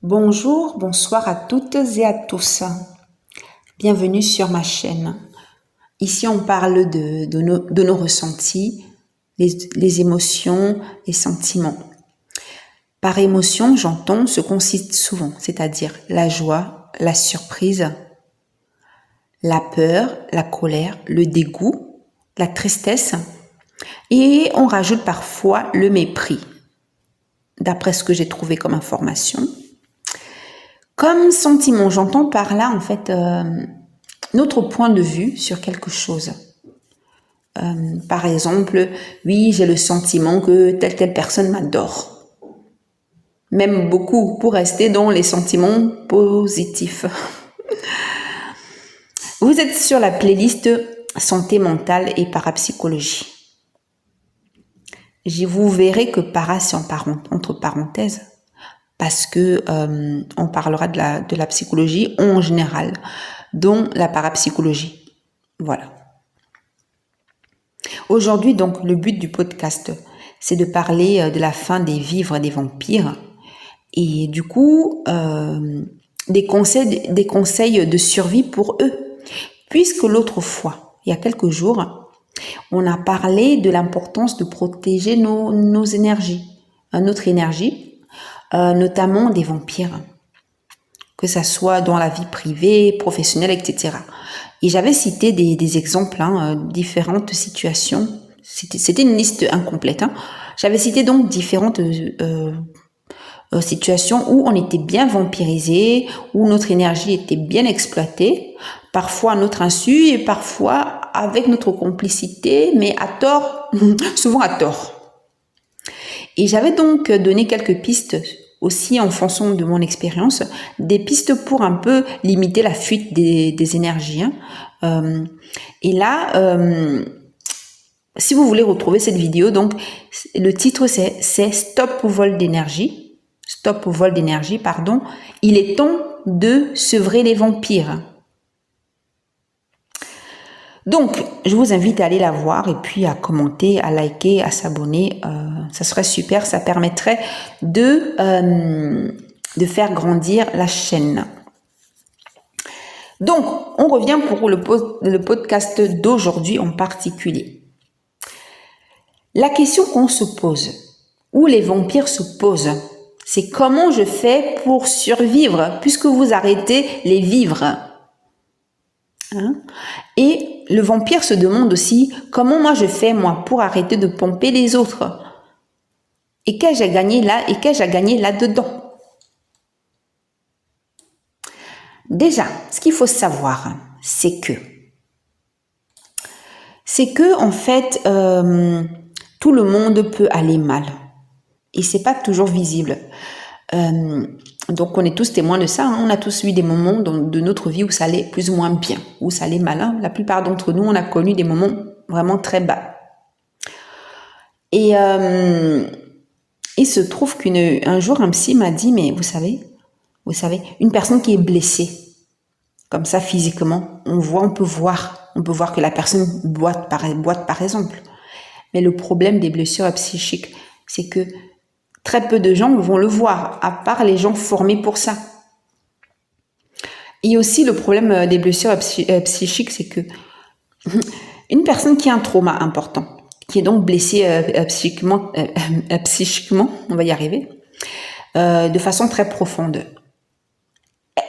Bonjour, bonsoir à toutes et à tous. Bienvenue sur ma chaîne. Ici, on parle de nos ressentis, les émotions, les sentiments. Par émotion, j'entends ce qu'on cite souvent, c'est-à-dire la joie, la surprise, la peur, la colère, le dégoût, la tristesse et on rajoute parfois le mépris, d'après ce que j'ai trouvé comme information. Comme sentiment, j'entends par là en fait notre point de vue sur quelque chose. Par exemple, oui, j'ai le sentiment que telle personne m'adore. Même beaucoup pour rester dans les sentiments positifs. Vous êtes sur la playlist santé mentale et parapsychologie. Vous verrez que para c'est entre parenthèses parce que on parlera de la psychologie en général, dont la parapsychologie. Voilà. Aujourd'hui, donc, le but du podcast, c'est de parler de la fin des vivres des vampires et du coup, des conseils de survie pour eux. Puisque l'autre fois, il y a quelques jours, on a parlé de l'importance de protéger nos énergies, notre énergie, notamment des vampires, que ça soit dans la vie privée, professionnelle, etc. Et j'avais cité des exemples, différentes situations. C'était une liste incomplète. J'avais cité donc différentes situations où on était bien vampirisé, où notre énergie était bien exploitée, parfois à notre insu et parfois avec notre complicité, mais à tort, souvent à tort. Et j'avais donc donné quelques pistes aussi en fonction de mon expérience, des pistes pour un peu limiter la fuite des énergies. Et là, si vous voulez retrouver cette vidéo, donc le titre c'est Stop au vol d'énergie. Stop au vol d'énergie, pardon. Il est temps de sevrer les vampires. Donc, je vous invite à aller la voir et puis à commenter, à liker, à s'abonner. Ça serait super, ça permettrait de faire grandir la chaîne. Donc, on revient pour le podcast d'aujourd'hui en particulier. La question qu'on se pose, ou les vampires se posent, c'est comment je fais pour survivre puisque vous arrêtez les vivres. Et le vampire se demande aussi comment moi je fais pour arrêter de pomper les autres. Et qu'ai-je à gagner là et qu'ai-je à gagner là-dedans? Déjà, ce qu'il faut savoir, c'est que en fait, tout le monde peut aller mal. Et c'est pas toujours visible. Donc on est tous témoins de ça, on a tous eu des moments de notre vie où ça allait plus ou moins bien, où ça allait mal. La plupart d'entre nous, on a connu des moments vraiment très bas. Et il se trouve qu'un jour, un psy m'a dit, mais vous savez, une personne qui est blessée, comme ça physiquement, on peut voir que la personne boite par exemple. Mais le problème des blessures psychiques, c'est que très peu de gens vont le voir, à part les gens formés pour ça. Et aussi, le problème des blessures psychiques, c'est que une personne qui a un trauma important, qui est donc blessée psychiquement, on va y arriver, de façon très profonde,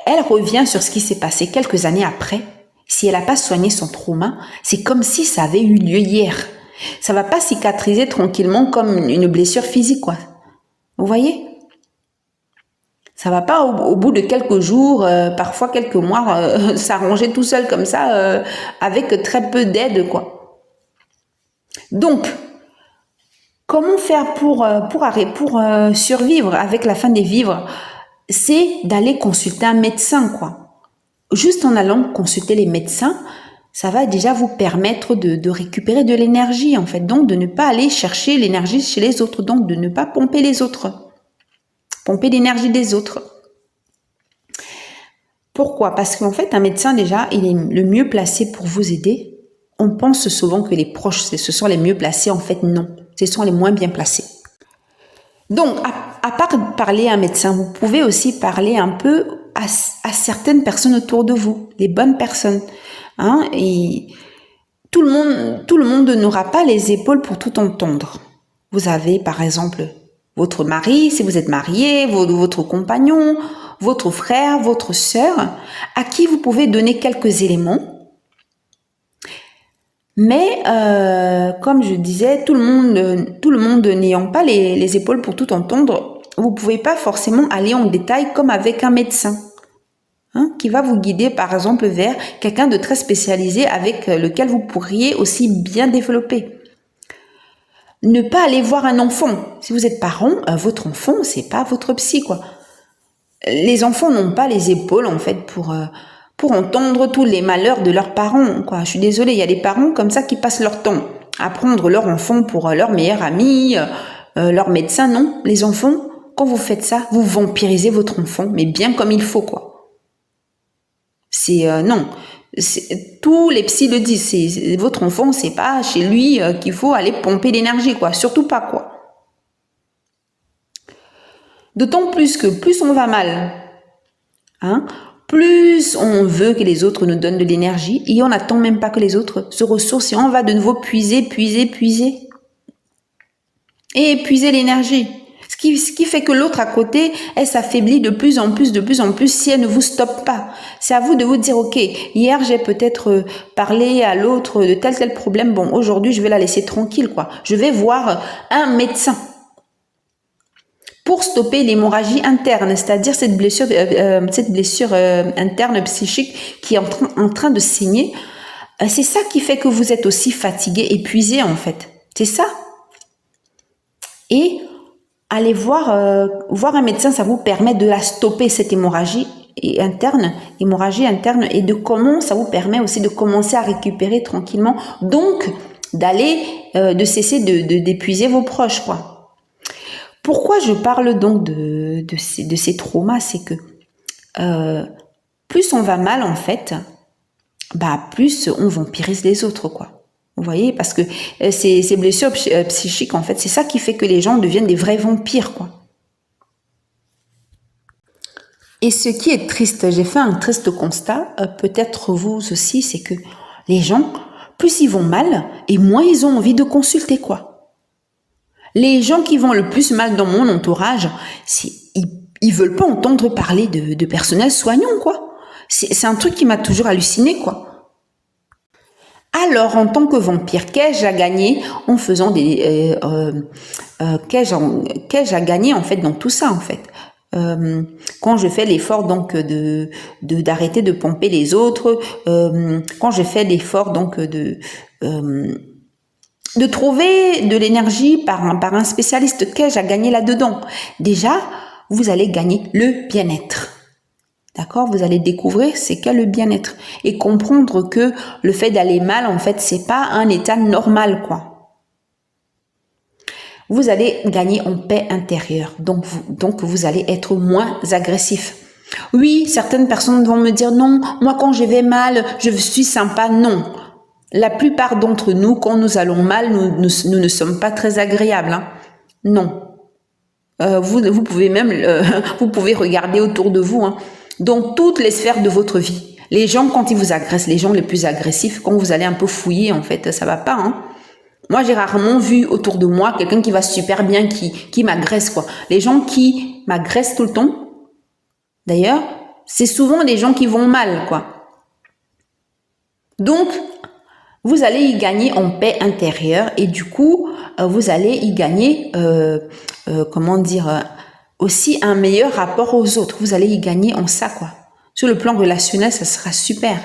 elle revient sur ce qui s'est passé quelques années après. Si elle n'a pas soigné son trauma, c'est comme si ça avait eu lieu hier. Ça va pas cicatriser tranquillement comme une blessure physique, quoi. Vous voyez? Ça va pas au bout de quelques jours, parfois quelques mois, s'arranger tout seul comme ça, avec très peu d'aide, quoi. Donc, comment faire pour survivre avec la fin des vivres? C'est d'aller consulter un médecin, quoi. Juste en allant consulter les médecins, ça va déjà vous permettre de récupérer de l'énergie, en fait. Donc, de ne pas aller chercher l'énergie chez les autres. Donc, de ne pas pomper les autres. Pomper l'énergie des autres. Pourquoi? Parce qu'en fait, un médecin, déjà, il est le mieux placé pour vous aider. On pense souvent que les proches, ce sont les mieux placés. En fait, non. Ce sont les moins bien placés. Donc, à part parler à un médecin, vous pouvez aussi parler un peu à certaines personnes autour de vous, les bonnes personnes. Hein, et tout le monde n'aura pas les épaules pour tout entendre. Vous avez par exemple votre mari, si vous êtes marié, votre compagnon, votre frère, votre sœur, à qui vous pouvez donner quelques éléments. Mais comme je disais, tout le monde n'ayant pas les épaules pour tout entendre, vous pouvez pas forcément aller en détail comme avec un médecin, hein, qui va vous guider par exemple vers quelqu'un de très spécialisé avec lequel vous pourriez aussi bien développer. Ne pas aller voir un enfant. Si vous êtes parent, votre enfant, c'est pas votre psy, quoi. Les enfants n'ont pas les épaules en fait pour entendre tous les malheurs de leurs parents, quoi. Je suis désolée, il y a des parents comme ça qui passent leur temps à prendre leur enfant pour leur meilleur ami, leur médecin. Non, les enfants, quand vous faites ça, vous vampirisez votre enfant, mais bien comme il faut, quoi. C'est non. Tous les psys le disent, c'est votre enfant, c'est pas chez lui qu'il faut aller pomper l'énergie, quoi. Surtout pas, quoi. D'autant plus que plus on va mal, hein, plus on veut que les autres nous donnent de l'énergie et on n'attend même pas que les autres se ressourcent et on va de nouveau puiser et épuiser l'énergie. Ce qui fait que l'autre à côté, elle s'affaiblit de plus en plus si elle ne vous stoppe pas. C'est à vous de vous dire, ok, hier j'ai peut-être parlé à l'autre de tel problème, bon aujourd'hui je vais la laisser tranquille, quoi. Je vais voir un médecin pour stopper l'hémorragie interne, c'est-à-dire cette blessure interne psychique qui est en train de saigner. C'est ça qui fait que vous êtes aussi fatigué, épuisé en fait. C'est ça. Et aller voir un médecin, ça vous permet de la stopper, cette hémorragie interne, et de comment ça vous permet aussi de commencer à récupérer tranquillement, donc de cesser d'épuiser vos proches, quoi. Pourquoi je parle donc de ces traumas, c'est que plus on va mal en fait, plus on vampirise les autres, quoi. Vous voyez, parce que ces blessures psychiques, en fait, c'est ça qui fait que les gens deviennent des vrais vampires, quoi. Et ce qui est triste, j'ai fait un triste constat, peut-être vous aussi, c'est que les gens, plus ils vont mal, et moins ils ont envie de consulter, quoi. Les gens qui vont le plus mal dans mon entourage, ils veulent pas entendre parler de personnel soignant, quoi. C'est un truc qui m'a toujours halluciné, quoi. Alors, en tant que vampire, qu'ai-je à gagner en faisant qu'ai-je à gagner en fait dans tout ça, en fait, quand je fais l'effort donc d'arrêter de pomper les autres, quand je fais l'effort donc de trouver de l'énergie par un spécialiste, qu'ai-je à gagner là-dedans? Déjà, vous allez gagner le bien-être. D'accord? Vous allez découvrir c'est qu'est le bien-être et comprendre que le fait d'aller mal, en fait, c'est pas un état normal, quoi. Vous allez gagner en paix intérieure. Donc vous allez être moins agressif. Oui, certaines personnes vont me dire non, moi quand je vais mal, je suis sympa. Non. La plupart d'entre nous, quand nous allons mal, nous ne sommes pas très agréables, hein. Non. Vous pouvez même, vous pouvez regarder autour de vous, hein. Dans toutes les sphères de votre vie. Les gens, quand ils vous agressent, les gens les plus agressifs, quand vous allez un peu fouiller, en fait, ça va pas, hein. Moi, j'ai rarement vu autour de moi quelqu'un qui va super bien, qui m'agresse, quoi. Les gens qui m'agressent tout le temps, d'ailleurs, c'est souvent des gens qui vont mal, quoi. Donc, vous allez y gagner en paix intérieure et du coup, vous allez y gagner, aussi un meilleur rapport aux autres. Vous allez y gagner en ça, quoi. Sur le plan relationnel, ça sera super.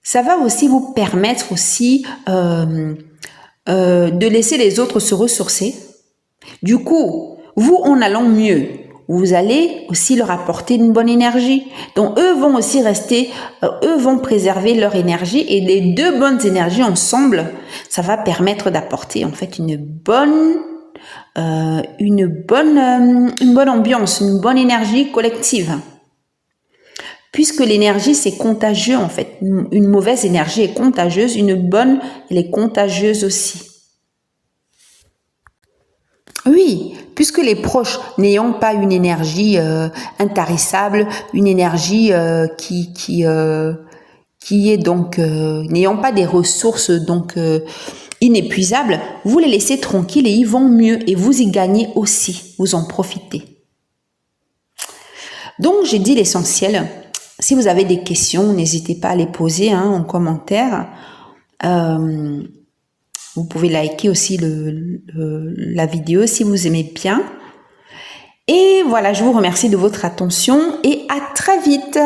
Ça va aussi vous permettre aussi de laisser les autres se ressourcer. Du coup, vous, en allant mieux, vous allez aussi leur apporter une bonne énergie. Donc, eux vont aussi rester, eux vont préserver leur énergie et les deux bonnes énergies ensemble, ça va permettre d'apporter en fait une bonne ambiance, une bonne énergie collective. Puisque l'énergie, c'est contagieux en fait. Une mauvaise énergie est contagieuse, une bonne, elle est contagieuse aussi. Oui, puisque les proches n'ayant pas une énergie intarissable, une énergie qui est donc n'ayant pas des ressources donc inépuisables, vous les laissez tranquilles et ils vont mieux et vous y gagnez aussi, vous en profitez. Donc j'ai dit l'essentiel. Si vous avez des questions, n'hésitez pas à les poser en commentaire. Vous pouvez liker aussi la vidéo si vous aimez bien. Et voilà, je vous remercie de votre attention et à très vite.